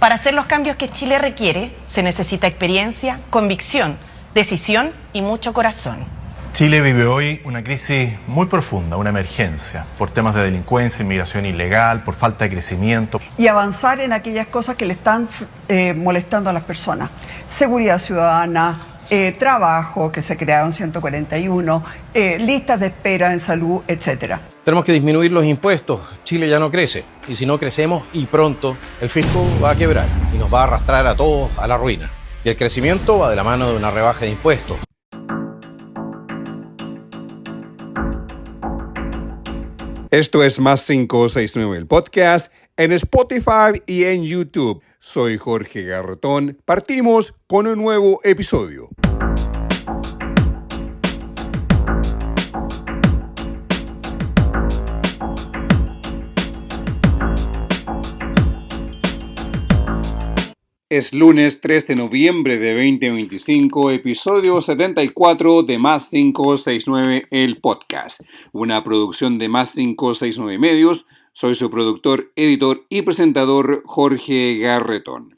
Para hacer los cambios que Chile requiere, se necesita experiencia, convicción, decisión y mucho corazón. Chile vive hoy una crisis muy profunda, una emergencia, por temas de delincuencia, inmigración ilegal, por falta de crecimiento. Y avanzar en aquellas cosas que le están molestando a las personas. Seguridad ciudadana, trabajo, que se crearon 141, listas de espera en salud, etc. Tenemos que disminuir los impuestos. Chile ya no crece. Y si no crecemos, y pronto, el fisco va a quebrar y nos va a arrastrar a todos a la ruina. Y el crecimiento va de la mano de una rebaja de impuestos. Esto es Más 569, el podcast, en Spotify y en YouTube. Soy Jorge Garretón. Partimos con un nuevo episodio. Es lunes 3 de noviembre de 2025, episodio 74 de Más 569, el podcast. Una producción de Más 569 Medios. Soy su productor, editor y presentador Jorge Garretón.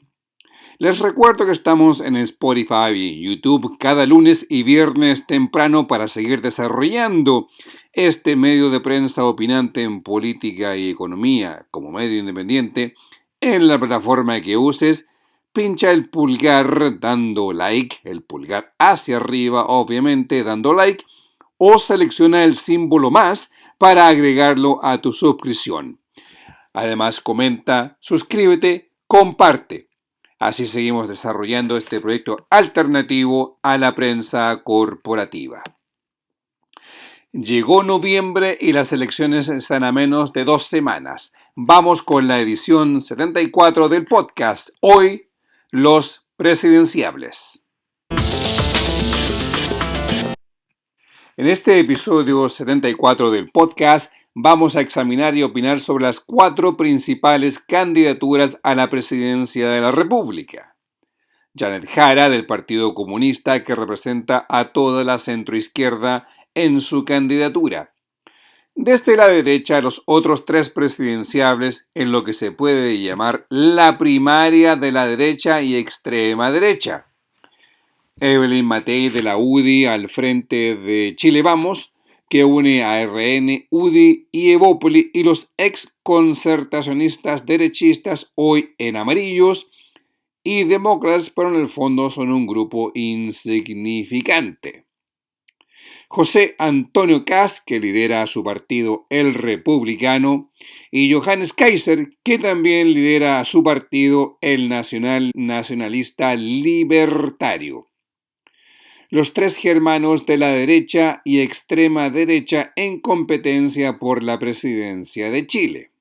Les recuerdo que estamos en Spotify y YouTube cada lunes y viernes temprano para seguir desarrollando este medio de prensa opinante en política y economía como medio independiente en la plataforma que uses. Pincha el pulgar dando like, el pulgar hacia arriba, obviamente dando like, o selecciona el símbolo más para agregarlo a tu suscripción. Además, comenta, suscríbete, comparte. Así seguimos desarrollando este proyecto alternativo a la prensa corporativa. Llegó noviembre y las elecciones están a menos de 2 semanas. Vamos con la edición 74 del podcast. Hoy, los presidenciables. En este episodio 74 del podcast vamos a examinar y opinar sobre las 4 principales candidaturas a la presidencia de la República. Janet Jara, del Partido Comunista, que representa a toda la centroizquierda en su candidatura. Desde la derecha, los otros 3 presidenciables en lo que se puede llamar la primaria de la derecha y extrema derecha. Evelyn Matei de la UDI al frente de Chile Vamos, que une a RN, UDI y Evópoli, y los ex-concertacionistas derechistas hoy en amarillos y demócratas, pero en el fondo son un grupo insignificante. José Antonio Kast, que lidera a su partido El Republicano, y Johannes Kaiser, que también lidera a su partido El Nacionalista Libertario. Los 3 germanos de la derecha y extrema derecha en competencia por la presidencia de Chile.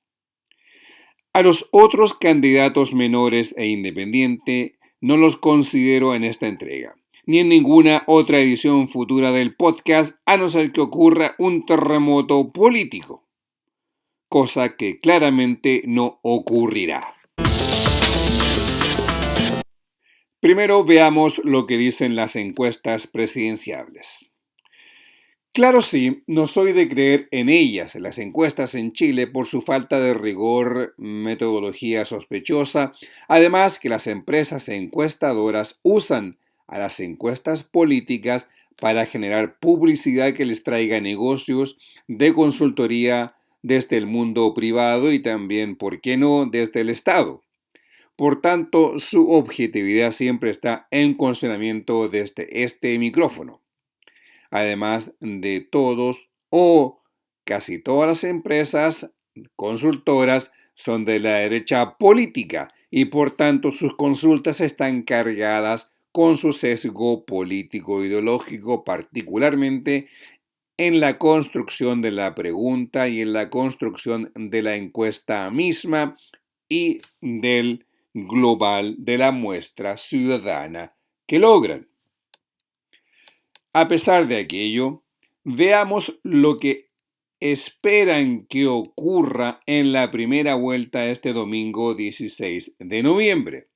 A los otros candidatos menores e independientes no los considero en esta entrega, ni en ninguna otra edición futura del podcast, a no ser que ocurra un terremoto político, cosa que claramente no ocurrirá. Primero veamos lo que dicen las encuestas presidenciables. Claro, sí, no soy de creer en ellas, en las encuestas en Chile, por su falta de rigor, metodología sospechosa, además que las empresas encuestadoras usan a las encuestas políticas para generar publicidad que les traiga negocios de consultoría desde el mundo privado y también, ¿por qué no?, desde el Estado. Por tanto, su objetividad siempre está en cuestionamiento desde este micrófono. Además de todos o casi todas las empresas consultoras son de la derecha política y por tanto sus consultas están cargadas con su sesgo político-ideológico, particularmente en la construcción de la pregunta y en la construcción de la encuesta misma y del global de la muestra ciudadana que logran. A pesar de aquello, veamos lo que esperan que ocurra en la primera vuelta este domingo 16 de noviembre.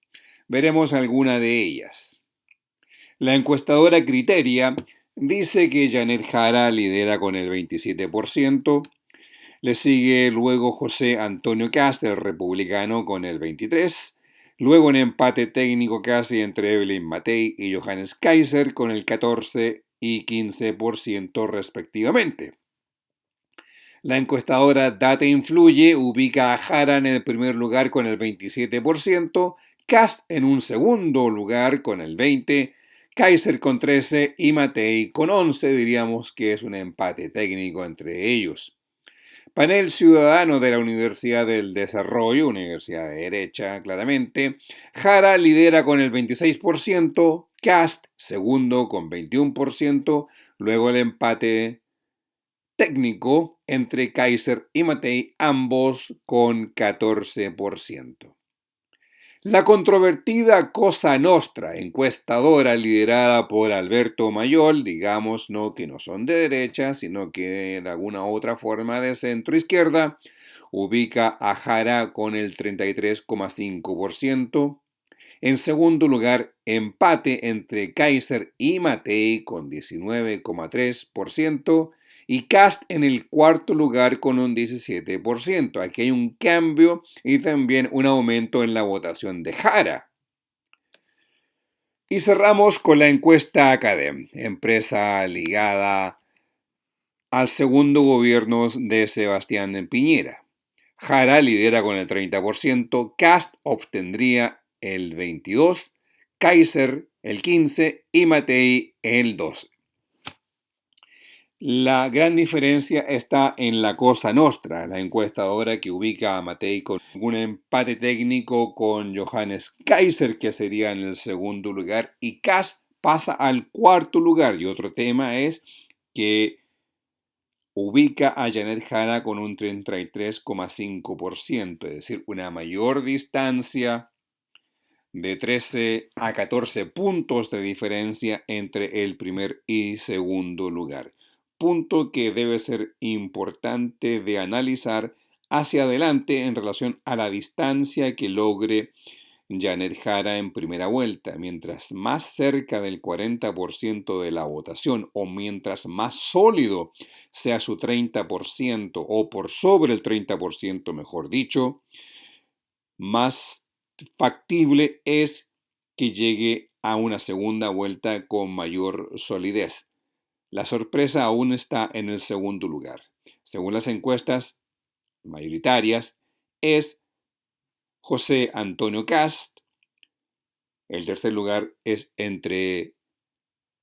Veremos alguna de ellas. La encuestadora Criteria dice que Janet Jara lidera con el 27%, le sigue luego José Antonio Kast, el republicano, con el 23%, Luego un empate técnico casi entre Evelyn Matei y Johannes Kaiser con el 14 y 15% respectivamente. La encuestadora Data Influye ubica a Jara en el primer lugar con el 27%, Kast en un segundo lugar con el 20%, Kaiser con 13% y Matei con 11%. Diríamos que es un empate técnico entre ellos. Panel ciudadano de la Universidad del Desarrollo, universidad de derecha claramente. Jara lidera con el 26%, Kast segundo con 21%, luego el empate técnico entre Kaiser y Matei, ambos con 14%. La controvertida Cosa Nostra, encuestadora liderada por Alberto Mayol, digamos que no son de derecha, sino que de alguna otra forma de centro izquierda, ubica a Jara con el 33,5%. En segundo lugar, empate entre Kaiser y Matei con 19,3%. Y Kast en el cuarto lugar con un 17%. Aquí hay un cambio y también un aumento en la votación de Jara. Y cerramos con la encuesta Academ, empresa ligada al segundo gobierno de Sebastián Piñera. Jara lidera con el 30%, Kast obtendría el 22%, Kaiser el 15% y Matei el 12%. La gran diferencia está en la Cosa Nostra, la encuestadora que ubica a Matei con un empate técnico con Johannes Kaiser, que sería en el segundo lugar, y Kast pasa al cuarto lugar. Y otro tema es que ubica a Janet Jara con un 33,5%, es decir, una mayor distancia de 13 a 14 puntos de diferencia entre el primer y segundo lugar. Punto que debe ser importante de analizar hacia adelante en relación a la distancia que logre Janet Jara en primera vuelta. Mientras más cerca del 40% de la votación o mientras más sólido sea su 30% o por sobre el 30%, mejor dicho, más factible es que llegue a una segunda vuelta con mayor solidez. La sorpresa aún está en el segundo lugar. Según las encuestas mayoritarias, es José Antonio Kast. El tercer lugar es entre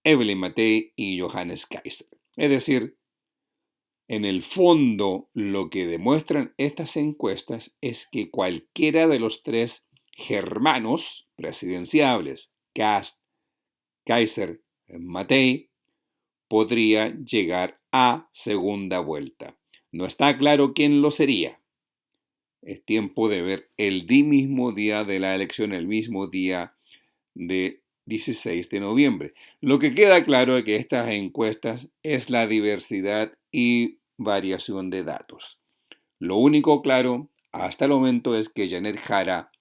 Evelyn Matei y Johannes Kaiser. Es decir, en el fondo, lo que demuestran estas encuestas es que cualquiera de los tres germanos presidenciables, Kast, Kaiser, Matei, podría llegar a segunda vuelta. No está claro quién lo sería. Es tiempo de ver el mismo día de la elección, el mismo día de 16 de noviembre. Lo que queda claro es que estas encuestas es la diversidad y variación de datos. Lo único claro hasta el momento es que Janet Jara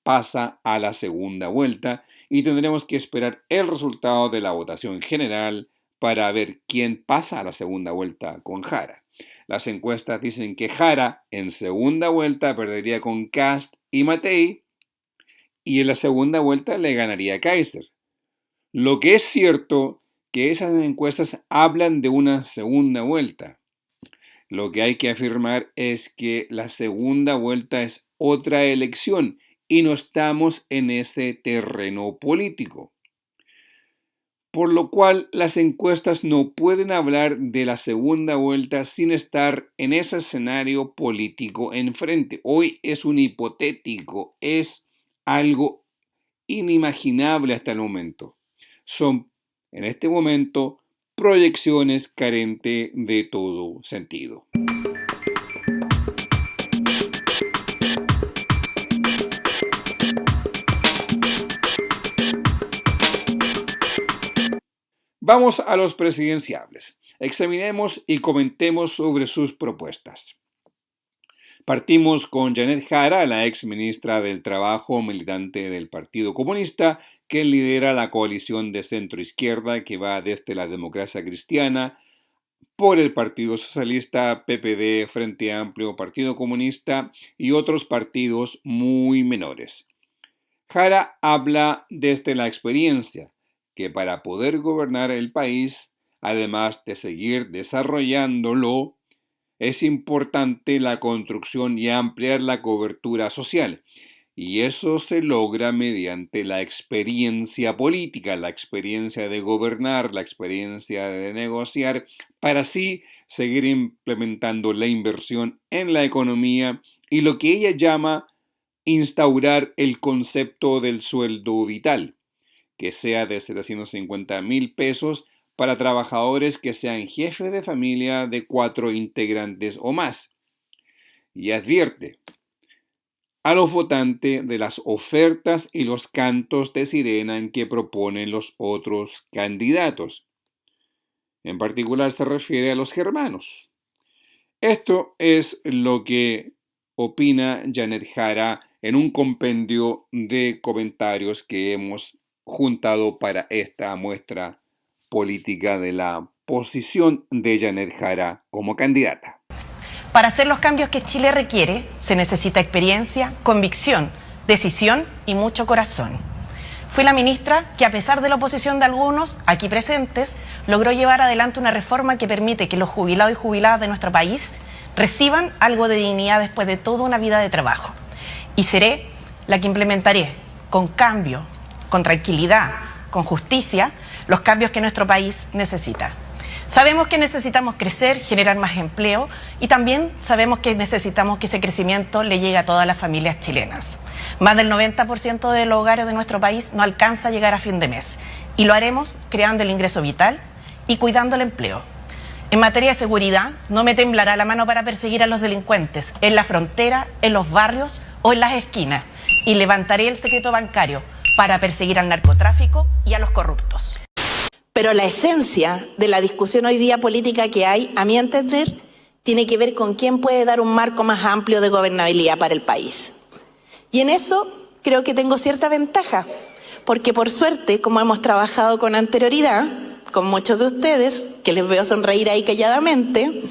pasa a la segunda vuelta y tendremos que esperar el resultado de la votación general para ver quién pasa a la segunda vuelta con Jara. Las encuestas dicen que Jara en segunda vuelta perdería con Kast y Matei y en la segunda vuelta le ganaría a Kaiser. Lo que es cierto que esas encuestas hablan de una segunda vuelta. Lo que hay que afirmar es que la segunda vuelta es otra elección y no estamos en ese terreno político. Por lo cual las encuestas no pueden hablar de la segunda vuelta sin estar en ese escenario político enfrente. Hoy es un hipotético, es algo inimaginable hasta el momento. Son, en este momento, proyecciones carentes de todo sentido. Vamos a los presidenciables. Examinemos y comentemos sobre sus propuestas. Partimos con Janet Jara, la ex ministra del Trabajo, militante del Partido Comunista, que lidera la coalición de centro-izquierda que va desde la Democracia Cristiana, por el Partido Socialista, PPD, Frente Amplio, Partido Comunista y otros partidos muy menores. Jara habla desde la experiencia que para poder gobernar el país, además de seguir desarrollándolo, es importante la construcción y ampliar la cobertura social. Y eso se logra mediante la experiencia política, la experiencia de gobernar, la experiencia de negociar, para así seguir implementando la inversión en la economía y lo que ella llama instaurar el concepto del sueldo vital, que sea de 750.000 pesos para trabajadores que sean jefes de familia de 4 integrantes o más. Y advierte a los votantes de las ofertas y los cantos de sirena en que proponen los otros candidatos. En particular se refiere a los germanos. Esto es lo que opina Janet Jara en un compendio de comentarios que hemos juntado para esta muestra política de la posición de Janet Jara como candidata. Para hacer los cambios que Chile requiere, se necesita experiencia, convicción, decisión y mucho corazón. Fui la ministra que, a pesar de la oposición de algunos aquí presentes, logró llevar adelante una reforma que permite que los jubilados y jubiladas de nuestro país reciban algo de dignidad después de toda una vida de trabajo. Y seré la que implementaré con cambio, con tranquilidad, con justicia, los cambios que nuestro país necesita. Sabemos que necesitamos crecer, generar más empleo y también sabemos que necesitamos que ese crecimiento le llegue a todas las familias chilenas. Más del 90% de los hogares de nuestro país no alcanza a llegar a fin de mes y lo haremos creando el ingreso vital y cuidando el empleo. En materia de seguridad, no me temblará la mano para perseguir a los delincuentes en la frontera, en los barrios o en las esquinas y levantaré el secreto bancario para perseguir al narcotráfico y a los corruptos. Pero la esencia de la discusión hoy día política que hay, a mi entender, tiene que ver con quién puede dar un marco más amplio de gobernabilidad para el país. Y en eso creo que tengo cierta ventaja, porque por suerte, como hemos trabajado con anterioridad, con muchos de ustedes, que les veo sonreír ahí calladamente,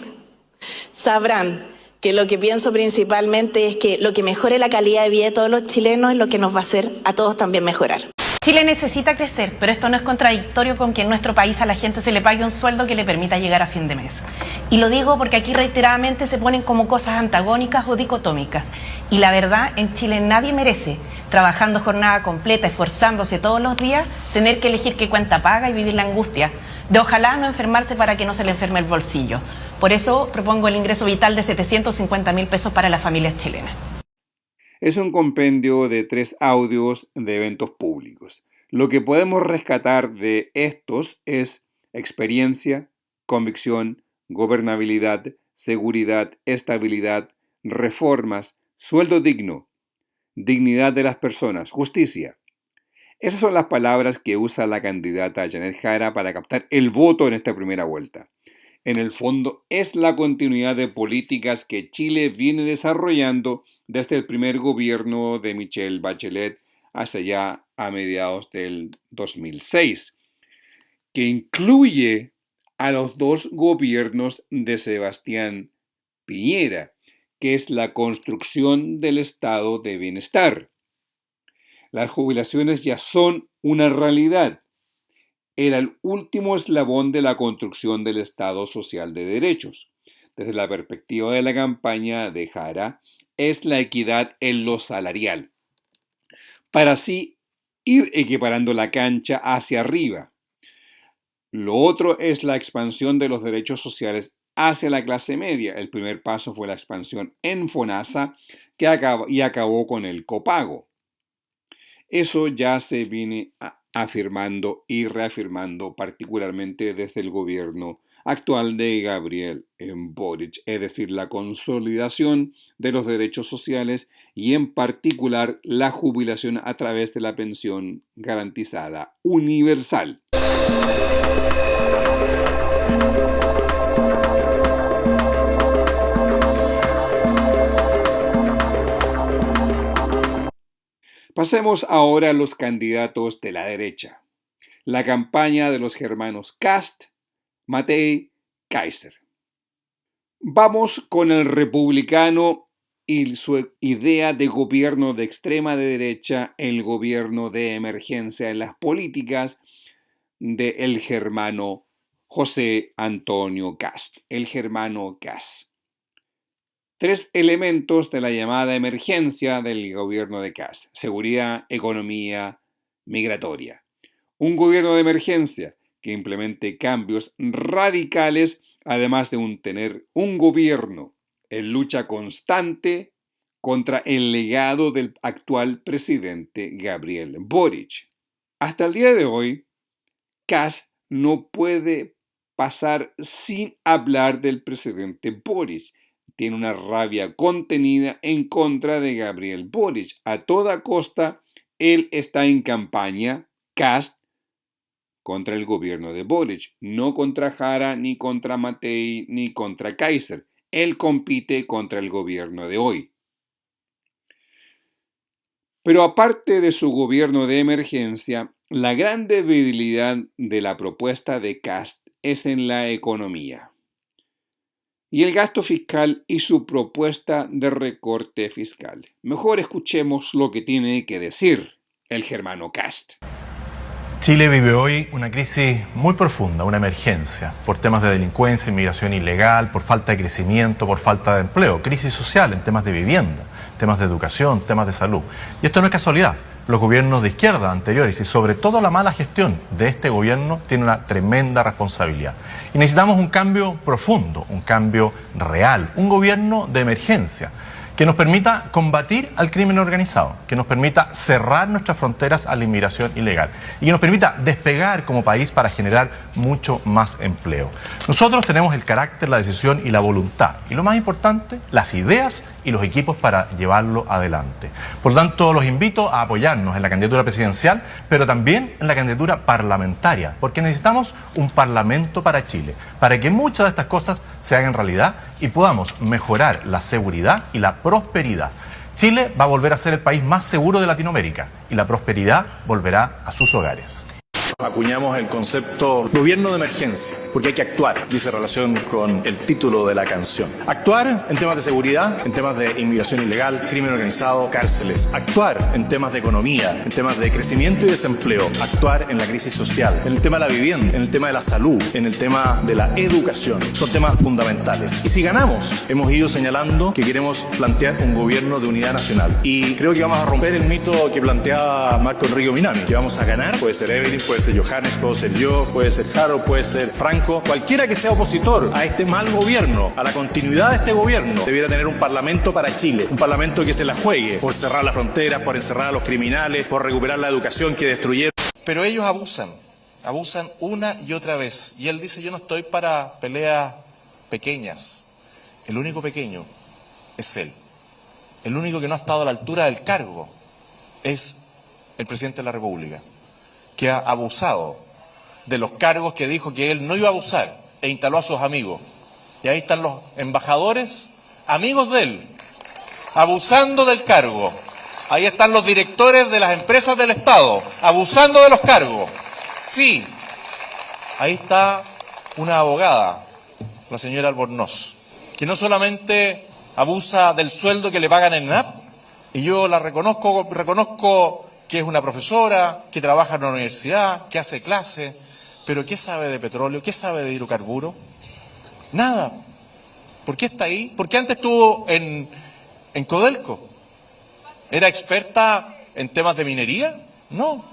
sabrán que lo que pienso principalmente es que lo que mejore la calidad de vida de todos los chilenos es lo que nos va a hacer a todos también mejorar. Chile necesita crecer, pero esto no es contradictorio con que en nuestro país a la gente se le pague un sueldo que le permita llegar a fin de mes. Y lo digo porque aquí reiteradamente se ponen como cosas antagónicas o dicotómicas. Y la verdad, en Chile nadie merece, trabajando jornada completa, esforzándose todos los días, tener que elegir qué cuenta paga y vivir la angustia de ojalá no enfermarse para que no se le enferme el bolsillo. Por eso propongo el ingreso vital de 750.000 pesos para las familias chilenas. Es un compendio de 3 audios de eventos públicos. Lo que podemos rescatar de estos es experiencia, convicción, gobernabilidad, seguridad, estabilidad, reformas, sueldo digno, dignidad de las personas, justicia. Esas son las palabras que usa la candidata Janet Jara para captar el voto en esta primera vuelta. En el fondo, es la continuidad de políticas que Chile viene desarrollando desde el primer gobierno de Michelle Bachelet hacia ya a mediados del 2006, que incluye a los 2 gobiernos de Sebastián Piñera, que es la construcción del estado de bienestar. Las jubilaciones ya son una realidad. Era el último eslabón de la construcción del Estado social de derechos. Desde la perspectiva de la campaña de Jara, es la equidad en lo salarial, para así ir equiparando la cancha hacia arriba. Lo otro es la expansión de los derechos sociales hacia la clase media. El primer paso fue la expansión en FONASA que acabó con el copago. Eso ya se viene afirmando y reafirmando particularmente desde el gobierno actual de Gabriel Boric, es decir, la consolidación de los derechos sociales y en particular la jubilación a través de la pensión garantizada universal. Pasemos ahora a los candidatos de la derecha. La campaña de los hermanos Kast, Matei, Kaiser. Vamos con el republicano y su idea de gobierno de extrema derecha, el gobierno de emergencia en las políticas de el germano José Antonio Kast, el germano Kast. 3 elementos de la llamada emergencia del gobierno de Kast: seguridad, economía, migratoria. Un gobierno de emergencia que implemente cambios radicales, además de tener un gobierno en lucha constante contra el legado del actual presidente Gabriel Boric. Hasta el día de hoy, Kast no puede pasar sin hablar del presidente Boric. Tiene una rabia contenida en contra de Gabriel Boric. A toda costa, él está en campaña, Kast, contra el gobierno de Boric, no contra Jara, ni contra Matei, ni contra Kaiser. Él compite contra el gobierno de hoy. Pero aparte de su gobierno de emergencia, la gran debilidad de la propuesta de Kast es en la economía y el gasto fiscal y su propuesta de recorte fiscal. Mejor escuchemos lo que tiene que decir el germano Kast. Chile vive hoy una crisis muy profunda, una emergencia, por temas de delincuencia, inmigración ilegal, por falta de crecimiento, por falta de empleo, crisis social en temas de vivienda, temas de educación, temas de salud. Y esto no es casualidad. Los gobiernos de izquierda anteriores y sobre todo la mala gestión de este gobierno tiene una tremenda responsabilidad. Y necesitamos un cambio profundo, un cambio real, un gobierno de emergencia que nos permita combatir al crimen organizado, que nos permita cerrar nuestras fronteras a la inmigración ilegal y que nos permita despegar como país para generar mucho más empleo. Nosotros tenemos el carácter, la decisión y la voluntad y lo más importante, las ideas y los equipos para llevarlo adelante. Por lo tanto, los invito a apoyarnos en la candidatura presidencial, pero también en la candidatura parlamentaria, porque necesitamos un parlamento para Chile, para que muchas de estas cosas se hagan realidad y podamos mejorar la seguridad y la prosperidad. Chile va a volver a ser el país más seguro de Latinoamérica y la prosperidad volverá a sus hogares. Acuñamos el concepto gobierno de emergencia, porque hay que actuar, dice relación con el título de la canción. Actuar en temas de seguridad, en temas de inmigración ilegal, crimen organizado, cárceles. Actuar en temas de economía, en temas de crecimiento y desempleo. Actuar en la crisis social, en el tema de la vivienda, en el tema de la salud, en el tema de la educación. Son temas fundamentales. Y si ganamos, hemos ido señalando que queremos plantear un gobierno de unidad nacional. Y creo que vamos a romper el mito que planteaba Marco Enrique Minami, que vamos a ganar, puede ser Evelyn, puede ser Johannes, puedo ser yo, puede ser Jaro, puede ser Franco, cualquiera que sea opositor a este mal gobierno, a la continuidad de este gobierno, debiera tener un parlamento para Chile, un parlamento que se la juegue por cerrar las fronteras, por encerrar a los criminales, por recuperar la educación que destruyeron. Pero ellos abusan una y otra vez. Y él dice, yo no estoy para peleas pequeñas. El único pequeño es él. El único que no ha estado a la altura del cargo es el presidente de la República, que ha abusado de los cargos que dijo que él no iba a abusar e instaló a sus amigos. Y ahí están los embajadores, amigos de él, abusando del cargo. Ahí están los directores de las empresas del Estado, abusando de los cargos. Sí, ahí está una abogada, la señora Albornoz, que no solamente abusa del sueldo que le pagan en NAP, y yo la reconozco que es una profesora, que trabaja en la universidad, que hace clase, pero ¿qué sabe de petróleo? ¿Qué sabe de hidrocarburos? Nada. ¿Por qué está ahí? ¿Por qué antes estuvo en Codelco? ¿Era experta en temas de minería? No.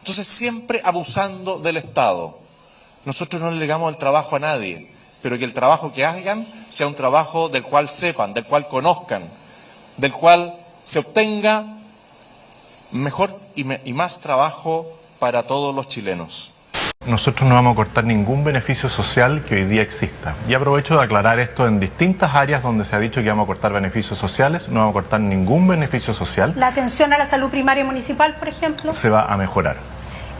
Entonces siempre abusando del Estado. Nosotros no le negamos el trabajo a nadie, pero que el trabajo que hagan sea un trabajo del cual sepan, del cual conozcan, del cual se obtenga mejor y más trabajo para todos los chilenos. Nosotros no vamos a cortar ningún beneficio social que hoy día exista. Y aprovecho de aclarar esto en distintas áreas donde se ha dicho que vamos a cortar beneficios sociales. No vamos a cortar ningún beneficio social. La atención a la salud primaria municipal, por ejemplo. Se va a mejorar.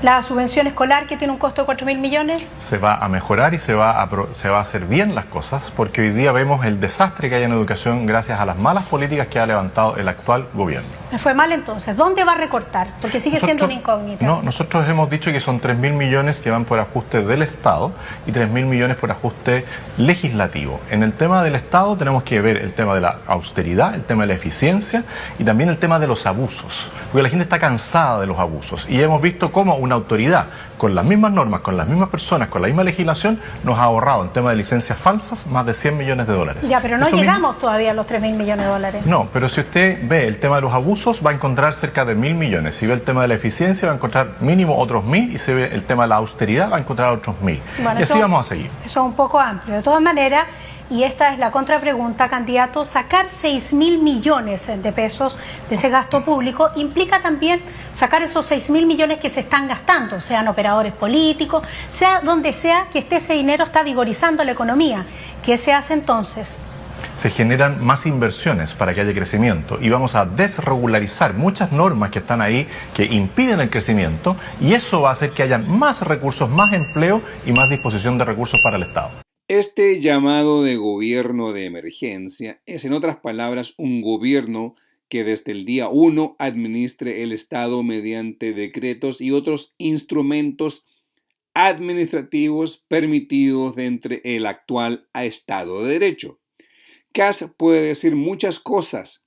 La subvención escolar, que tiene un costo de 4.000 millones. Se va a mejorar y se va a hacer bien las cosas, porque hoy día vemos el desastre que hay en educación gracias a las malas políticas que ha levantado el actual gobierno. Me fue mal entonces. ¿Dónde va a recortar? Porque sigue siendo una incógnita. No, nosotros hemos dicho que son 3.000 millones que van por ajuste del Estado y 3.000 millones por ajuste legislativo. En el tema del Estado tenemos que ver el tema de la austeridad, el tema de la eficiencia y también el tema de los abusos. Porque la gente está cansada de los abusos y hemos visto cómo una autoridad con las mismas normas, con las mismas personas, con la misma legislación, nos ha ahorrado en tema de licencias falsas más de 100 millones de dólares. Ya, pero no Eso llegamos mismo, todavía a los 3.000 millones de dólares. no, pero si usted ve el tema de los abusos, va a encontrar cerca de 1.000 millones. Si ve el tema de la eficiencia, va a encontrar mínimo otros 1.000. Y si ve el tema de la austeridad, va a encontrar otros 1.000. Bueno, y así vamos a seguir. Eso es un poco amplio. De todas maneras, y esta es la contrapregunta, candidato, sacar 6.000 millones de pesos de ese gasto público implica también sacar esos 6.000 millones que se están gastando, sean operadores políticos, sea donde sea que esté ese dinero, está vigorizando la economía. ¿Qué se hace entonces? Se generan más inversiones para que haya crecimiento y vamos a desregularizar muchas normas que están ahí que impiden el crecimiento y eso va a hacer que haya más recursos, más empleo y más disposición de recursos para el Estado. Este llamado de gobierno de emergencia es, en otras palabras, un gobierno que desde el día 1 administre el Estado mediante decretos y otros instrumentos administrativos permitidos dentro del actual Estado de Derecho. Kast puede decir muchas cosas,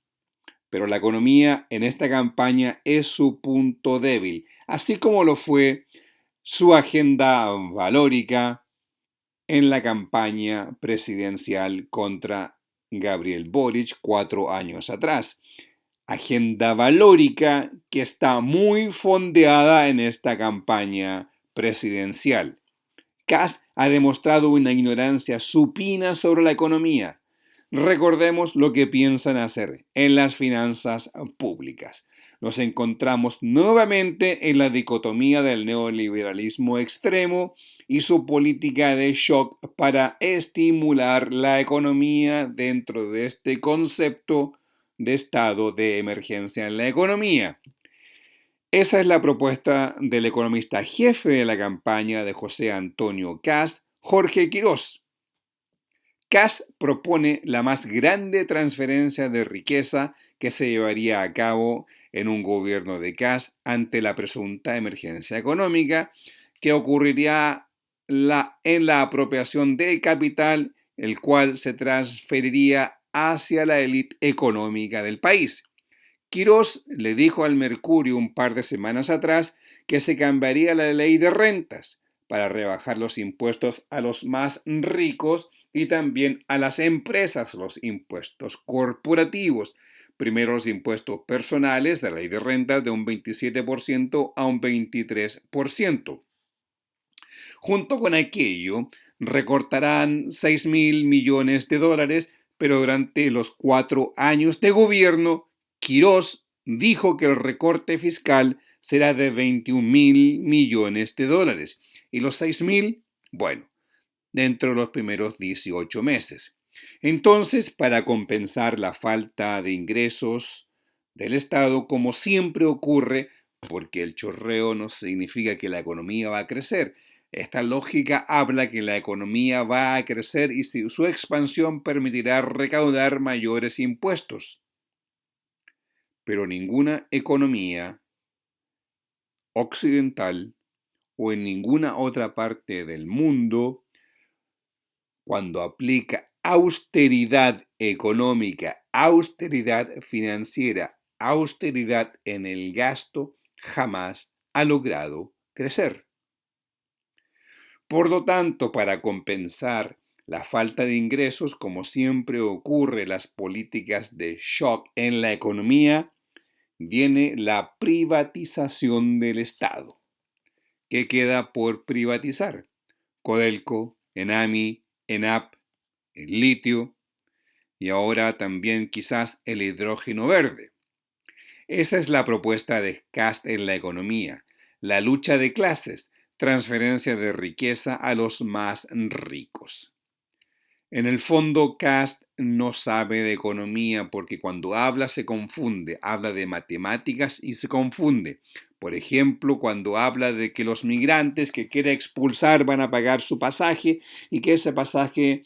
pero la economía en esta campaña es su punto débil, así como lo fue su agenda valórica en la campaña presidencial contra Gabriel Boric 4 años atrás. Agenda valórica que está muy fondeada en esta campaña presidencial. Kast ha demostrado una ignorancia supina sobre la economía. Recordemos lo que piensan hacer en las finanzas públicas. Nos encontramos nuevamente en la dicotomía del neoliberalismo extremo y su política de shock para estimular la economía dentro de este concepto de estado de emergencia en la economía. Esa es la propuesta del economista jefe de la campaña de José Antonio Kast, Jorge Quirós. Kast propone la más grande transferencia de riqueza que se llevaría a cabo en un gobierno de Kast ante la presunta emergencia económica, que ocurriría en la apropiación del capital, el cual se transferiría hacia la élite económica del país. Quirós le dijo al Mercurio un par de semanas atrás que se cambiaría la ley de rentas para rebajar los impuestos a los más ricos y también a las empresas, los impuestos corporativos. Primero los impuestos personales de la ley de rentas de un 27% a un 23%. Junto con aquello, recortarán 6.000 millones de dólares, pero durante los 4 años de gobierno, Quirós dijo que el recorte fiscal será de 21.000 millones de dólares. Y los 6.000, bueno, dentro de los primeros 18 meses. Entonces, para compensar la falta de ingresos del Estado, como siempre ocurre, porque el chorreo no significa que la economía va a crecer, esta lógica habla que la economía va a crecer y su expansión permitirá recaudar mayores impuestos. Pero ninguna economía occidental o en ninguna otra parte del mundo, cuando aplica austeridad económica, austeridad financiera, austeridad en el gasto, jamás ha logrado crecer. Por lo tanto, para compensar la falta de ingresos, como siempre ocurre las políticas de shock en la economía, viene la privatización del Estado. ¿Qué queda por privatizar? Codelco, Enami, ENAP, el litio y ahora también quizás el hidrógeno verde. Esa es la propuesta de Kast en la economía, la lucha de clases, transferencia de riqueza a los más ricos. En el fondo, Kast no sabe de economía porque cuando habla se confunde, habla de matemáticas y se confunde. Por ejemplo, cuando habla de que los migrantes que quiere expulsar van a pagar su pasaje y que ese pasaje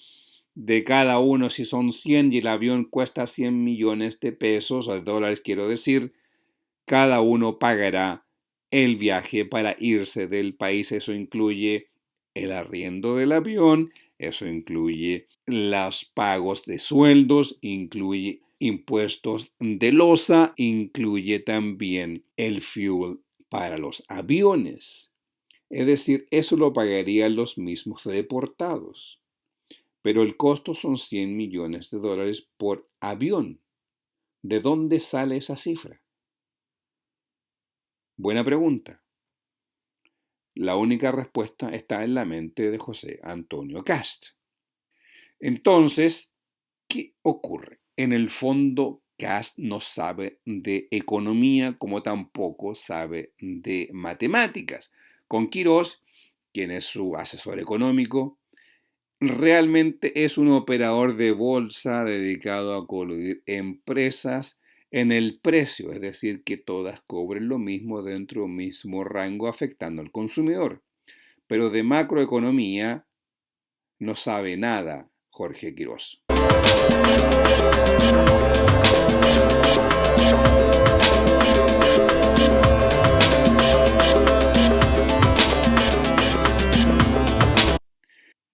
de cada uno, si son 100 y el avión cuesta 100 millones de pesos, o de dólares quiero decir, cada uno pagará el viaje para irse del país. Eso incluye el arriendo del avión, eso incluye los pagos de sueldos, incluye impuestos de loza, incluye también el fuel para los aviones. Es decir, eso lo pagarían los mismos deportados. Pero el costo son $100 millones por avión. ¿De dónde sale esa cifra? Buena pregunta. La única respuesta está en la mente de José Antonio Kast. Entonces, ¿qué ocurre? En el fondo, Kast no sabe de economía como tampoco sabe de matemáticas. Con Quirós, quien es su asesor económico, realmente es un operador de bolsa dedicado a colocar empresas en el precio, es decir, que todas cobren lo mismo dentro de un mismo rango afectando al consumidor. Pero de macroeconomía no sabe nada Jorge Quirós.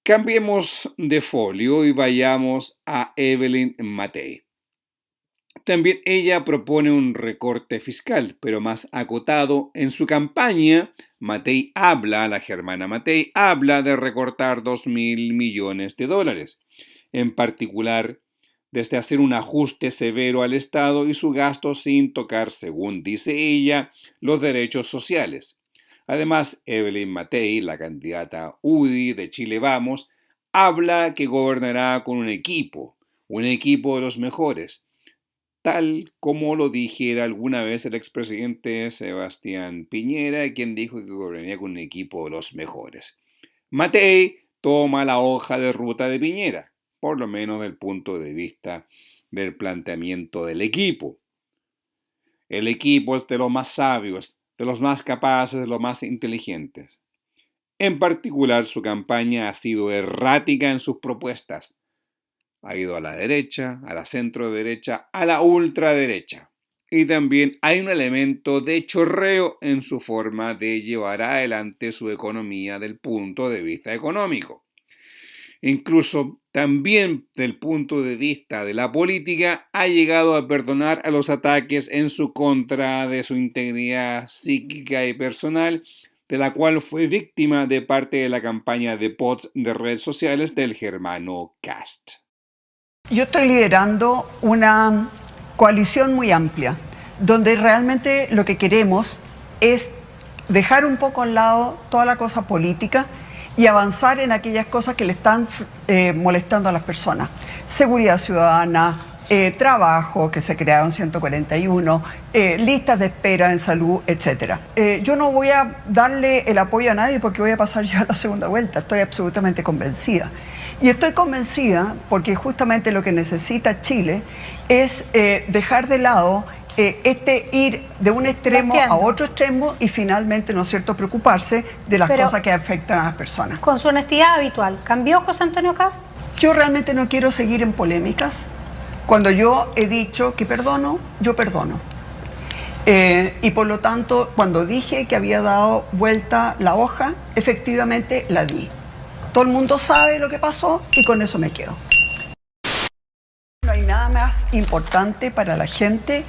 Cambiemos de folio y vayamos a Evelyn Matei. También ella propone un recorte fiscal, pero más acotado. En su campaña, la germana Matei, habla de recortar $2.000 millones. En particular, desde hacer un ajuste severo al Estado y su gasto sin tocar, según dice ella, los derechos sociales. Además, Evelyn Matei, la candidata UDI de Chile Vamos, habla que gobernará con un equipo de los mejores, tal como lo dijera alguna vez el expresidente Sebastián Piñera, quien dijo que gobernaría con un equipo de los mejores. Matei toma la hoja de ruta de Piñera, por lo menos del punto de vista del planteamiento del equipo. El equipo es de los más sabios, de los más capaces, de los más inteligentes. En particular, su campaña ha sido errática en sus propuestas. Ha ido a la derecha, a la centro-derecha, a la ultraderecha. Y también hay un elemento de chorreo en su forma de llevar adelante su economía del punto de vista económico. Incluso también del punto de vista de la política, ha llegado a perdonar a los ataques en su contra de su integridad psíquica y personal, de la cual fue víctima de parte de la campaña de bots de redes sociales del germano Kast. Yo estoy liderando una coalición muy amplia, donde realmente lo que queremos es dejar un poco al lado toda la cosa política y avanzar en aquellas cosas que le están molestando a las personas. Seguridad ciudadana, trabajo, que se crearon 141, listas de espera en salud, etc. Yo no voy a darle el apoyo a nadie porque voy a pasar ya a la segunda vuelta, estoy absolutamente convencida. Y estoy convencida porque justamente lo que necesita Chile es dejar de lado ir de un extremo a otro extremo y finalmente, ¿no es cierto?, preocuparse de las cosas que afectan a las personas. Con su honestidad habitual, ¿cambió José Antonio Kast? Yo realmente no quiero seguir en polémicas. Cuando yo he dicho que perdono, yo perdono. Y por lo tanto, cuando dije que había dado vuelta la hoja, efectivamente la di. Todo el mundo sabe lo que pasó y con eso me quedo. No hay nada más importante para la gente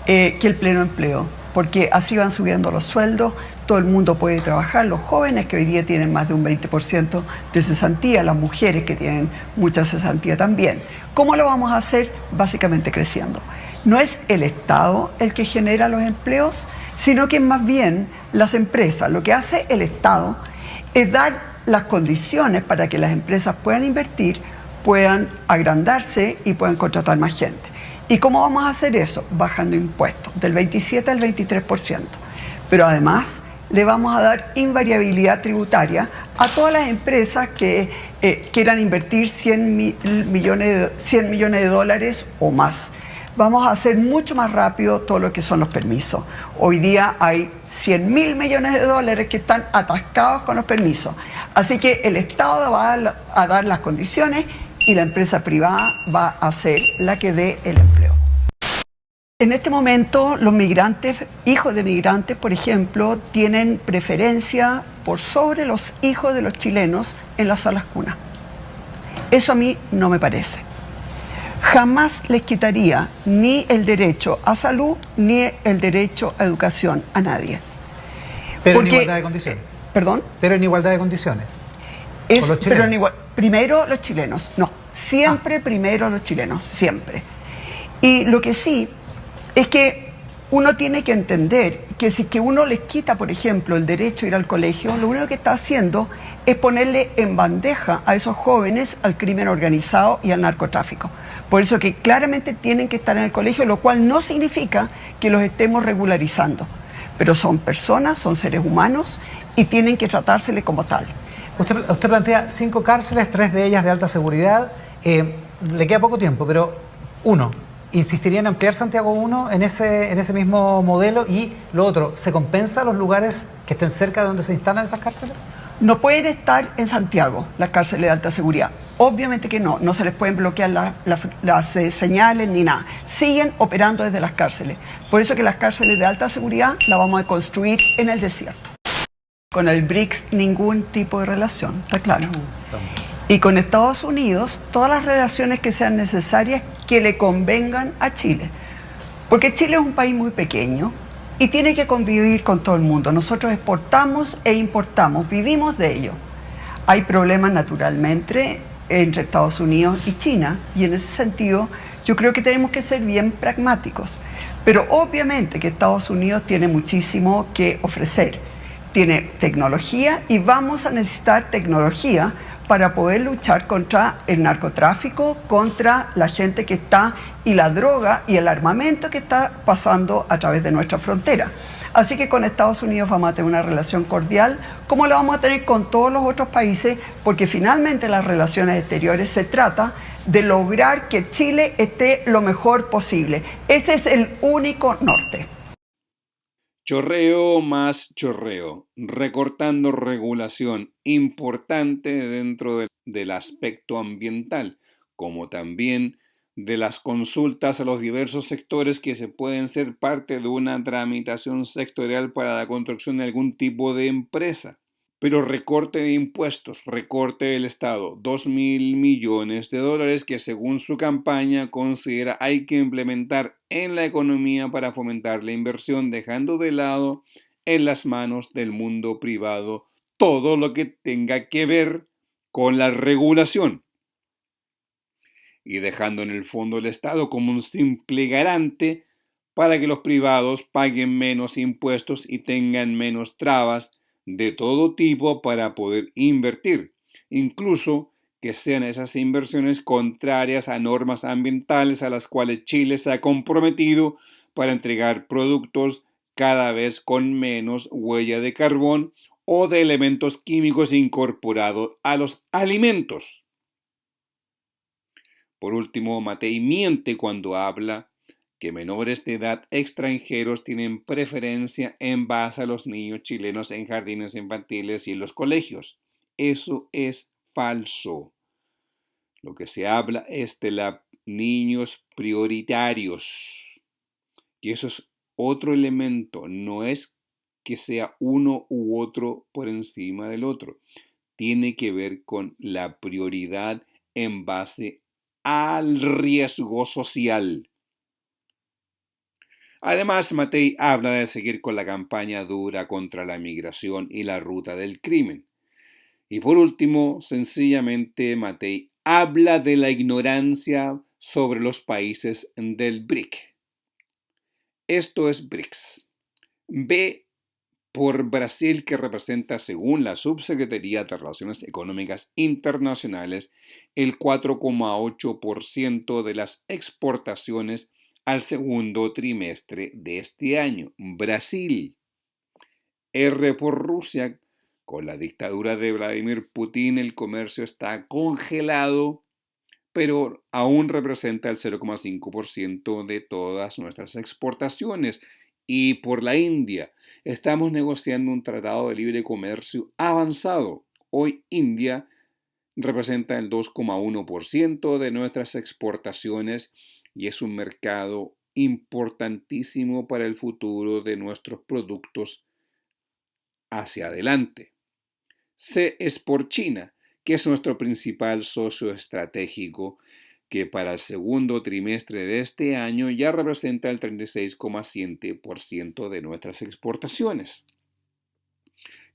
que el pleno empleo, porque así van subiendo los sueldos, todo el mundo puede trabajar, los jóvenes que hoy día tienen más de un 20% de cesantía, las mujeres que tienen mucha cesantía también. ¿Cómo lo vamos a hacer? Básicamente creciendo. No es el Estado el que genera los empleos, sino que más bien las empresas. Lo que hace el Estado es dar las condiciones para que las empresas puedan invertir, puedan agrandarse y puedan contratar más gente. ¿Y cómo vamos a hacer eso? Bajando impuestos, del 27 al 23%. Pero además le vamos a dar invariabilidad tributaria a todas las empresas que quieran invertir 100 millones de dólares o más. Vamos a hacer mucho más rápido todo lo que son los permisos. Hoy día hay 100.000 millones de dólares que están atascados con los permisos. Así que el Estado va a dar las condiciones y la empresa privada va a ser la que dé el empleo. En este momento, los migrantes, hijos de migrantes, por ejemplo, tienen preferencia por sobre los hijos de los chilenos en las salas cunas. Eso a mí no me parece. Jamás les quitaría ni el derecho a salud ni el derecho a educación a nadie. Pero Porque, en igualdad de condiciones. ¿Perdón? Pero en igualdad de condiciones. Es, Con los pero chilenos. primero los chilenos, no, siempre primero los chilenos, siempre. Y lo que sí es que uno tiene que entender que si que uno les quita, por ejemplo, el derecho a ir al colegio, lo único que está haciendo es ponerle en bandeja a esos jóvenes al crimen organizado y al narcotráfico. Por eso que claramente tienen que estar en el colegio, lo cual no significa que los estemos regularizando. Pero son personas, son seres humanos y tienen que tratársele como tal. Usted plantea 5 cárceles, 3 de ellas de alta seguridad. Le queda poco tiempo, pero uno, ¿insistiría en ampliar Santiago 1 en ese mismo modelo? Y lo otro, ¿se compensa los lugares que estén cerca de donde se instalan esas cárceles? No pueden estar en Santiago las cárceles de alta seguridad. Obviamente que no se les pueden bloquear las señales ni nada. Siguen operando desde las cárceles. Por eso que las cárceles de alta seguridad las vamos a construir en el desierto. Con el BRICS ningún tipo de relación, está claro. Y con Estados Unidos, todas las relaciones que sean necesarias que le convengan a Chile. Porque Chile es un país muy pequeño y tiene que convivir con todo el mundo. Nosotros exportamos e importamos, vivimos de ello. Hay problemas naturalmente entre Estados Unidos y China y en ese sentido yo creo que tenemos que ser bien pragmáticos. Pero obviamente que Estados Unidos tiene muchísimo que ofrecer. Tiene tecnología y vamos a necesitar tecnología para poder luchar contra el narcotráfico, contra la gente que está y la droga y el armamento que está pasando a través de nuestra frontera. Así que con Estados Unidos vamos a tener una relación cordial, como la vamos a tener con todos los otros países, porque finalmente las relaciones exteriores se trata de lograr que Chile esté lo mejor posible. Ese es el único norte. Chorreo más chorreo, recortando regulación importante dentro del aspecto ambiental, como también de las consultas a los diversos sectores que se pueden ser parte de una tramitación sectorial para la construcción de algún tipo de empresa. Pero recorte de impuestos, recorte del Estado, 2.000 millones de dólares que según su campaña considera hay que implementar en la economía para fomentar la inversión, dejando de lado en las manos del mundo privado todo lo que tenga que ver con la regulación y dejando en el fondo el Estado como un simple garante para que los privados paguen menos impuestos y tengan menos trabas de todo tipo para poder invertir, incluso que sean esas inversiones contrarias a normas ambientales a las cuales Chile se ha comprometido para entregar productos cada vez con menos huella de carbón o de elementos químicos incorporados a los alimentos. Por último, Matei miente cuando habla que menores de edad extranjeros tienen preferencia en base a los niños chilenos en jardines infantiles y en los colegios. Eso es falso. Lo que se habla es de niños prioritarios. Y eso es otro elemento. No es que sea uno u otro por encima del otro. Tiene que ver con la prioridad en base al riesgo social. Además, Matei habla de seguir con la campaña dura contra la migración y la ruta del crimen. Y por último, sencillamente, Matei habla de la ignorancia sobre los países del BRIC. Esto es BRICS. B por Brasil, que representa, según la Subsecretaría de Relaciones Económicas Internacionales, el 4,8% de las exportaciones al segundo trimestre de este año. Brasil. R por Rusia. Con la dictadura de Vladimir Putin el comercio está congelado, pero aún representa el 0,5% de todas nuestras exportaciones. Y por la India, estamos negociando un tratado de libre comercio avanzado. Hoy India representa el 2,1% de nuestras exportaciones y es un mercado importantísimo para el futuro de nuestros productos hacia adelante. C es por China, que es nuestro principal socio estratégico, que para el segundo trimestre de este año ya representa el 36,7% de nuestras exportaciones.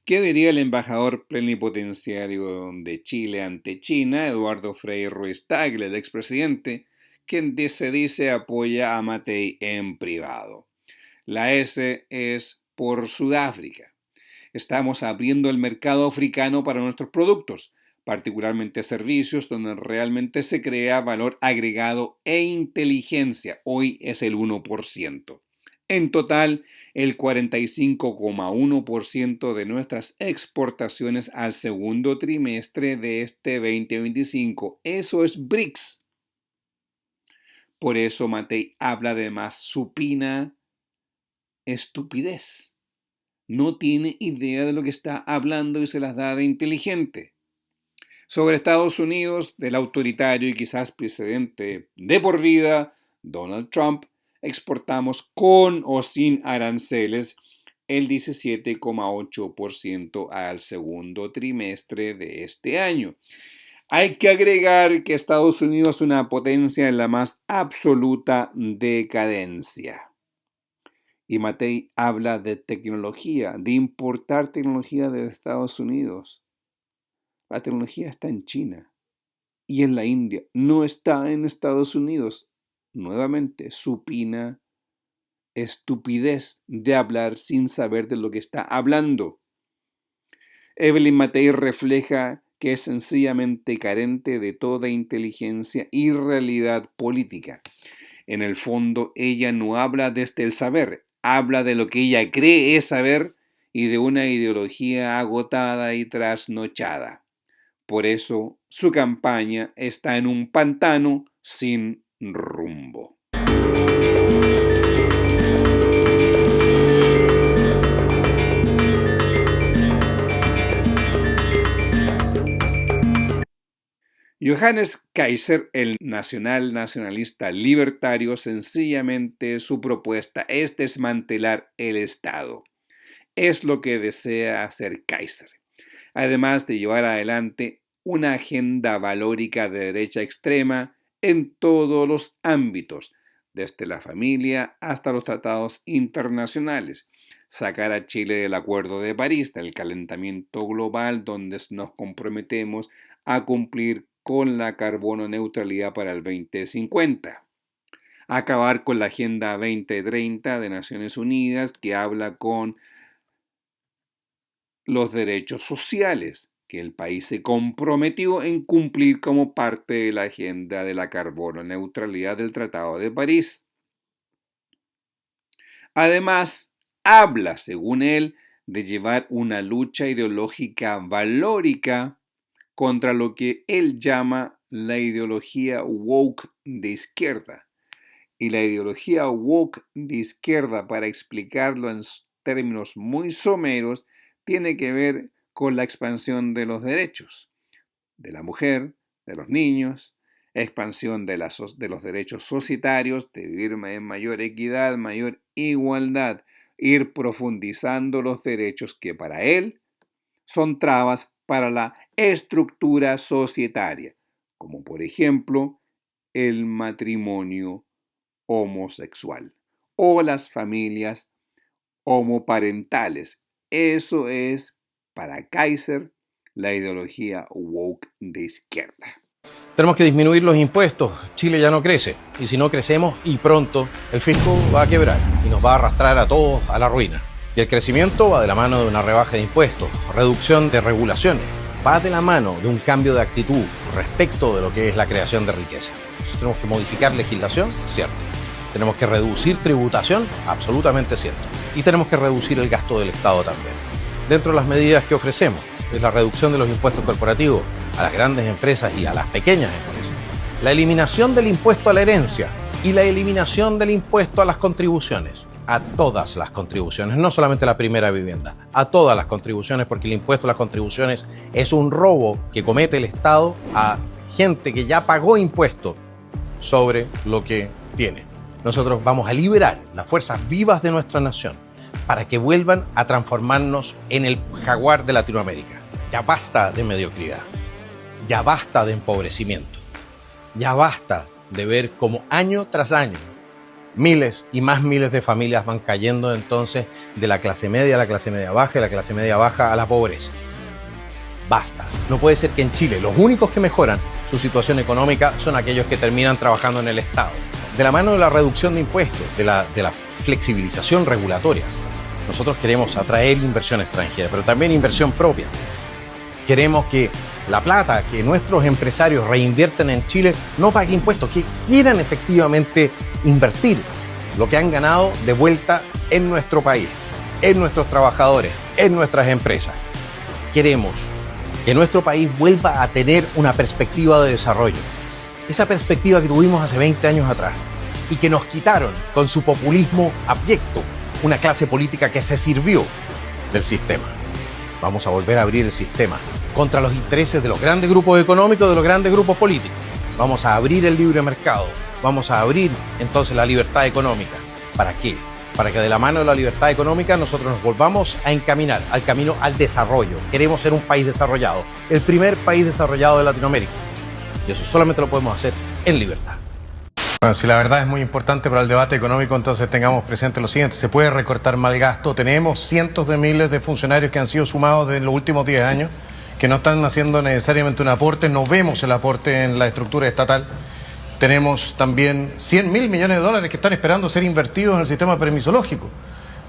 ¿Qué diría el embajador plenipotenciario de Chile ante China, Eduardo Frei Ruiz-Tagle, el expresidente, quien se dice apoya a Matthei en privado? La S es por Sudáfrica. Estamos abriendo el mercado africano para nuestros productos, particularmente servicios donde realmente se crea valor agregado e inteligencia. Hoy es el 1%. En total, el 45,1% de nuestras exportaciones al segundo trimestre de este 2025. Eso es BRICS. Por eso Matthei habla de más supina estupidez. No tiene idea de lo que está hablando y se las da de inteligente. Sobre Estados Unidos, del autoritario y quizás presidente de por vida, Donald Trump, exportamos con o sin aranceles el 17,8% al segundo trimestre de este año. Hay que agregar que Estados Unidos es una potencia en la más absoluta decadencia. Y Matthei habla de tecnología, de importar tecnología de Estados Unidos. La tecnología está en China y en la India, no está en Estados Unidos. Nuevamente, supina estupidez de hablar sin saber de lo que está hablando. Evelyn Matthei refleja que es sencillamente carente de toda inteligencia y realidad política. En el fondo, ella no habla desde el saber, habla de lo que ella cree es saber y de una ideología agotada y trasnochada. Por eso, su campaña está en un pantano sin rumbo. Johannes Kaiser, el nacionalista libertario, sencillamente su propuesta es desmantelar el Estado. Es lo que desea hacer Kaiser, además de llevar adelante una agenda valórica de derecha extrema en todos los ámbitos, desde la familia hasta los tratados internacionales. Sacar a Chile del Acuerdo de París, del calentamiento global, donde nos comprometemos a cumplir con la carbono neutralidad para el 2050. Acabar con la Agenda 2030 de Naciones Unidas, que habla con los derechos sociales, que el país se comprometió en cumplir como parte de la agenda de la carbono neutralidad del Tratado de París. Además, habla, según él, de llevar una lucha ideológica valórica contra lo que él llama la ideología woke de izquierda. Y la ideología woke de izquierda, para explicarlo en términos muy someros, tiene que ver con la expansión de los derechos de la mujer, de los niños, expansión de los derechos societarios, de vivir en mayor equidad, mayor igualdad, ir profundizando los derechos que para él son trabas para la estructura societaria, como por ejemplo el matrimonio homosexual o las familias homoparentales. Eso es, para Kaiser, la ideología woke de izquierda. Tenemos que disminuir los impuestos. Chile ya no crece. Y si no crecemos, y pronto, el fisco va a quebrar y nos va a arrastrar a todos a la ruina. Y el crecimiento va de la mano de una rebaja de impuestos, reducción de regulaciones, va de la mano de un cambio de actitud respecto de lo que es la creación de riqueza. Tenemos que modificar legislación, cierto. Tenemos que reducir tributación, absolutamente cierto. Y tenemos que reducir el gasto del Estado también. Dentro de las medidas que ofrecemos es la reducción de los impuestos corporativos a las grandes empresas y a las pequeñas empresas, la eliminación del impuesto a la herencia y la eliminación del impuesto a las contribuciones, a todas las contribuciones, no solamente a la primera vivienda, a todas las contribuciones, porque el impuesto a las contribuciones es un robo que comete el Estado a gente que ya pagó impuestos sobre lo que tiene. nosotros vamos a liberar las fuerzas vivas de nuestra nación para que vuelvan a transformarnos en el jaguar de Latinoamérica. Ya basta de mediocridad, ya basta de empobrecimiento, ya basta de ver cómo año tras año miles y más miles de familias van cayendo entonces de la clase media a la clase media baja y la clase media baja a la pobreza. Basta. No puede ser que en Chile los únicos que mejoran su situación económica son aquellos que terminan trabajando en el Estado. De la mano de la reducción de impuestos, de la flexibilización regulatoria, nosotros queremos atraer inversión extranjera, pero también inversión propia. Queremos que la plata que nuestros empresarios reinvierten en Chile no pague impuestos, que quieran efectivamente invertir lo que han ganado de vuelta en nuestro país, en nuestros trabajadores, en nuestras empresas. Queremos que nuestro país vuelva a tener una perspectiva de desarrollo. Esa perspectiva que tuvimos hace 20 años atrás y que nos quitaron con su populismo abyecto, una clase política que se sirvió del sistema. Vamos a volver a abrir el sistema contra los intereses de los grandes grupos económicos, de los grandes grupos políticos. Vamos a abrir el libre mercado, vamos a abrir entonces la libertad económica. ¿Para qué? Para que de la mano de la libertad económica nosotros nos volvamos a encaminar al camino al desarrollo. Queremos ser un país desarrollado, el primer país desarrollado de Latinoamérica. Y eso solamente lo podemos hacer en libertad. Bueno, si la verdad es muy importante para el debate económico, entonces tengamos presente lo siguiente: se puede recortar mal gasto. Tenemos cientos de miles de funcionarios que han sido sumados en los últimos 10 años, que no están haciendo necesariamente un aporte, no vemos el aporte en la estructura estatal. Tenemos también 100.000 millones de dólares que están esperando ser invertidos en el sistema permisológico.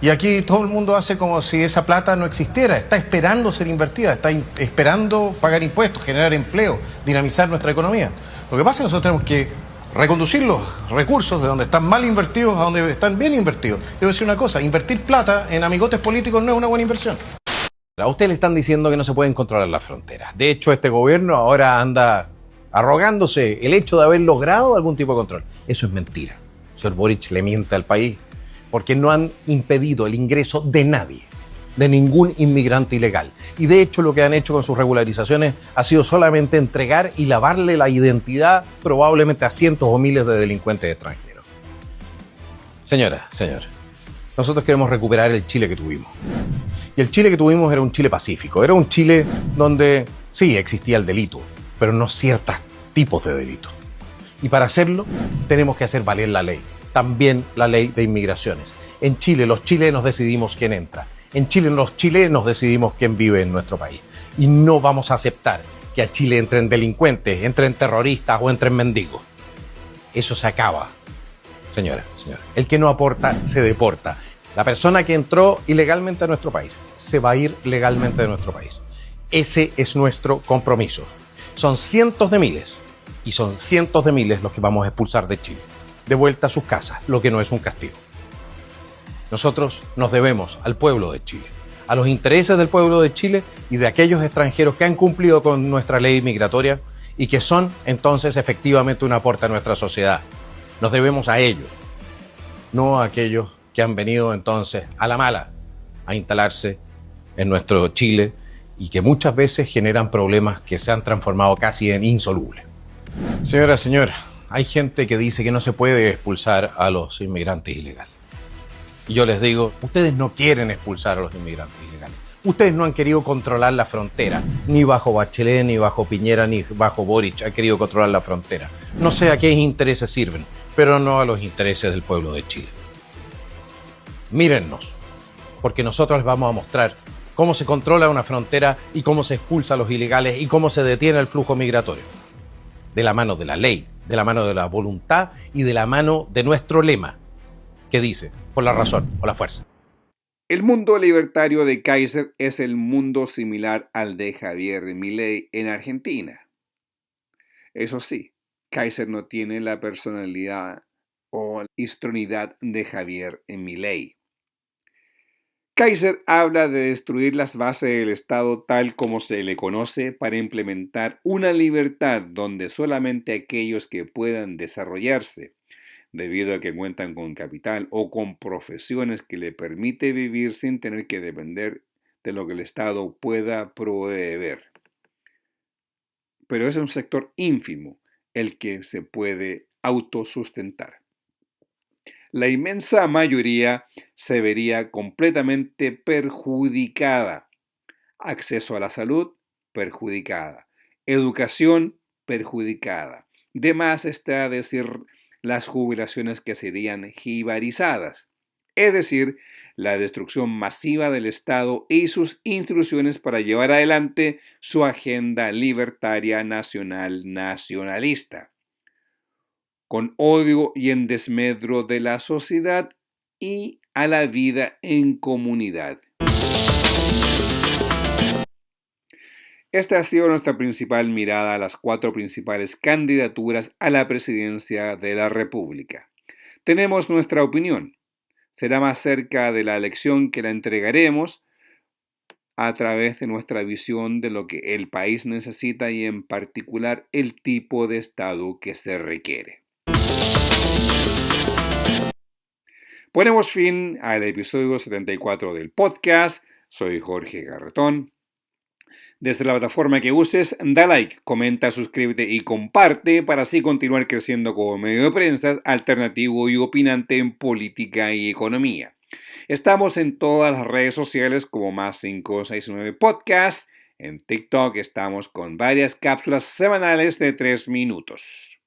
Y aquí todo el mundo hace como si esa plata no existiera, está esperando ser invertida, está esperando pagar impuestos, generar empleo, dinamizar nuestra economía. Lo que pasa es que nosotros tenemos que reconducir los recursos de donde están mal invertidos a donde están bien invertidos. Yo voy a decir una cosa: invertir plata en amigotes políticos no es una buena inversión. A ustedes le están diciendo que no se pueden controlar las fronteras. De hecho, este gobierno ahora anda arrogándose el hecho de haber logrado algún tipo de control. Eso es mentira. El señor Boric le miente al país porque no han impedido el ingreso de nadie, de ningún inmigrante ilegal. Y de hecho lo que han hecho con sus regularizaciones ha sido solamente entregar y lavarle la identidad probablemente a cientos o miles de delincuentes extranjeros. Señora, nosotros queremos recuperar el Chile que tuvimos. Y el Chile que tuvimos era un Chile pacífico, era un Chile donde sí existía el delito, pero no ciertos tipos de delitos. Y para hacerlo tenemos que hacer valer la ley, también la ley de inmigraciones. En Chile los chilenos decidimos quién entra. En Chile los chilenos decidimos quién vive en nuestro país. Y no vamos a aceptar que a Chile entren delincuentes, entren terroristas o entren mendigos. Eso se acaba, señora. El que no aporta se deporta. La persona que entró ilegalmente a nuestro país se va a ir legalmente de nuestro país. Ese es nuestro compromiso. Son cientos de miles, y son cientos de miles los que vamos a expulsar de Chile, de vuelta a sus casas, lo que no es un castigo. Nosotros nos debemos al pueblo de Chile, a los intereses del pueblo de Chile y de aquellos extranjeros que han cumplido con nuestra ley migratoria y que son entonces efectivamente un aporte a nuestra sociedad. Nos debemos a ellos, no a aquellos que han venido entonces a la mala a instalarse en nuestro Chile y que muchas veces generan problemas que se han transformado casi en insolubles. Señora, hay gente que dice que no se puede expulsar a los inmigrantes ilegales. Y yo les digo, ustedes no quieren expulsar a los inmigrantes ilegales. Ustedes no han querido controlar la frontera, ni bajo Bachelet, ni bajo Piñera, ni bajo Boric han querido controlar la frontera. No sé a qué intereses sirven, pero no a los intereses del pueblo de Chile. Mírennos, porque nosotros les vamos a mostrar cómo se controla una frontera y cómo se expulsa a los ilegales y cómo se detiene el flujo migratorio. De la mano de la ley, de la mano de la voluntad y de la mano de nuestro lema, que dice, por la razón o la fuerza. El mundo libertario de Kaiser es el mundo similar al de Javier Milei en Argentina. Eso sí, Kaiser no tiene la personalidad o histrionicidad de Javier Milei. Kaiser habla de destruir las bases del Estado tal como se le conoce para implementar una libertad donde solamente aquellos que puedan desarrollarse, debido a que cuentan con capital o con profesiones que le permite vivir sin tener que depender de lo que el Estado pueda proveer. Pero es un sector ínfimo el que se puede autosustentar. la inmensa mayoría se vería completamente perjudicada. Acceso a la salud, perjudicada. Educación, perjudicada. De más está decir las jubilaciones que serían jibarizadas, es decir, la destrucción masiva del Estado y sus instituciones para llevar adelante su agenda libertaria nacionalista, con odio y en desmedro de la sociedad y a la vida en comunidad. Esta ha sido nuestra principal mirada a las 4 principales candidaturas a la presidencia de la República. Tenemos nuestra opinión. Será más cerca de la elección que la entregaremos a través de nuestra visión de lo que el país necesita y en particular el tipo de Estado que se requiere. Ponemos fin al episodio 74 del podcast. Soy Jorge Garretón. Desde la plataforma que uses, da like, comenta, suscríbete y comparte para así continuar creciendo como medio de prensa alternativo y opinante en política y economía. Estamos en todas las redes sociales como Más569 Podcast. En TikTok estamos con varias cápsulas semanales de 3 minutos.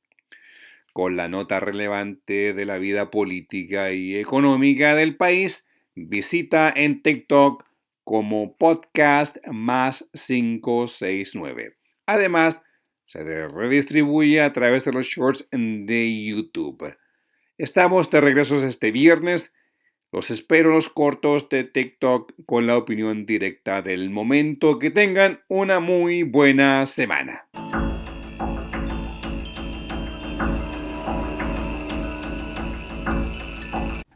Con la nota relevante de la vida política y económica del país, visita en TikTok como podcast Más569. Además, se redistribuye a través de los shorts de YouTube. Estamos de regreso este viernes. Los espero en los cortos de TikTok con la opinión directa del momento. Que tengan una muy buena semana.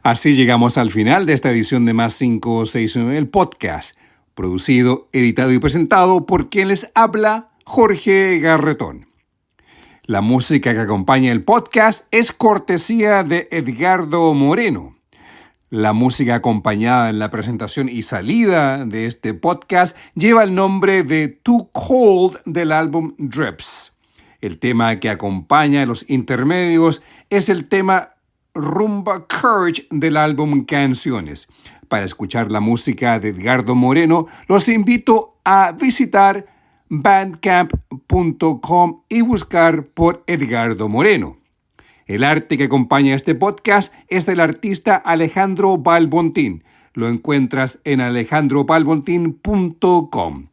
Así llegamos al final de esta edición de Más569, el podcast, producido, editado y presentado por quien les habla, Jorge Garretón. La música que acompaña el podcast es cortesía de Edgardo Moreno. La música acompañada en la presentación y salida de este podcast lleva el nombre de Too Cold del álbum Drips. El tema que acompaña los intermedios es el tema Rumba Courage del álbum Canciones. Para escuchar la música de Edgardo Moreno, los invito a visitar bandcamp.com y buscar por Edgardo Moreno. El arte que acompaña este podcast es del artista Alejandro Balbontín. Lo encuentras en alejandrobalbontin.com.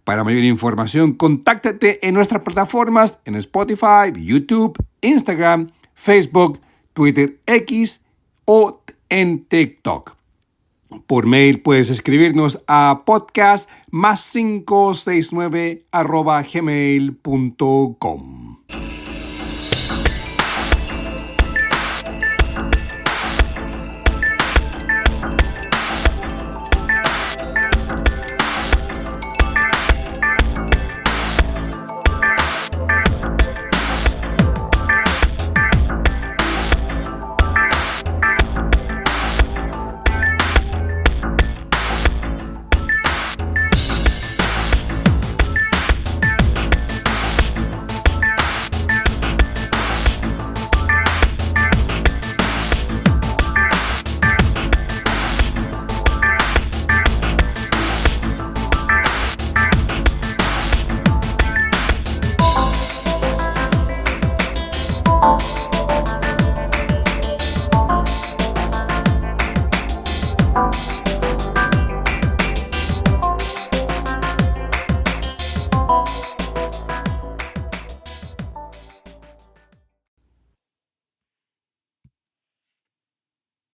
Para mayor información, contáctate en nuestras plataformas en Spotify, YouTube, Instagram, Facebook, Twitter X o en TikTok. Por mail puedes escribirnos a podcast+569@gmail.com.